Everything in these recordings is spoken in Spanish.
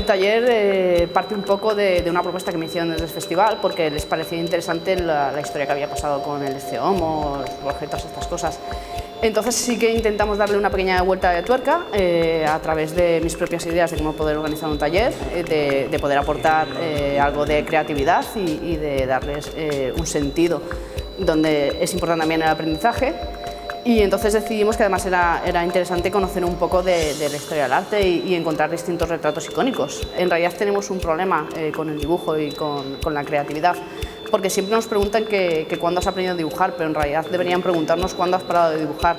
taller parte un poco de una propuesta que me hicieron desde el festival, porque les parecía interesante la historia que había pasado con el Escehomo, los objetos, estas cosas. Entonces sí que intentamos darle una pequeña vuelta de tuerca a través de mis propias ideas de cómo poder organizar un taller, de poder aportar algo de creatividad y de darles un sentido donde es importante también el aprendizaje. Y entonces decidimos que además era interesante conocer un poco de la historia del arte y encontrar distintos retratos icónicos. En realidad tenemos un problema con el dibujo y con la creatividad, porque siempre nos preguntan que cuándo has aprendido a dibujar, pero en realidad deberían preguntarnos cuándo has parado de dibujar.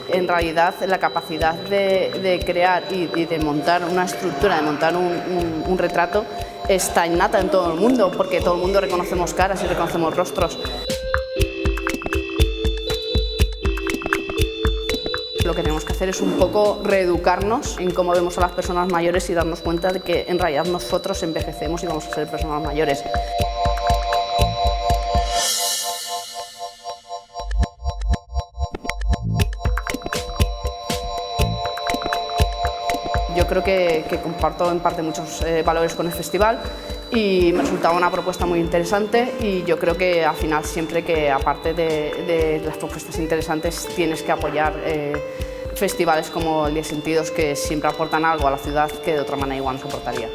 En realidad la capacidad de crear y de montar una estructura, de montar un retrato, está innata en todo el mundo, porque todo el mundo reconocemos caras y reconocemos rostros. Lo que tenemos que hacer es un poco reeducarnos en cómo vemos a las personas mayores y darnos cuenta de que en realidad nosotros envejecemos y vamos a ser personas mayores. Yo creo que comparto en parte muchos valores con el festival y me resultaba una propuesta muy interesante, y yo creo que al final siempre que aparte de las propuestas interesantes tienes que apoyar festivales como el 10 Sentidos, que siempre aportan algo a la ciudad que de otra manera igual no soportaría.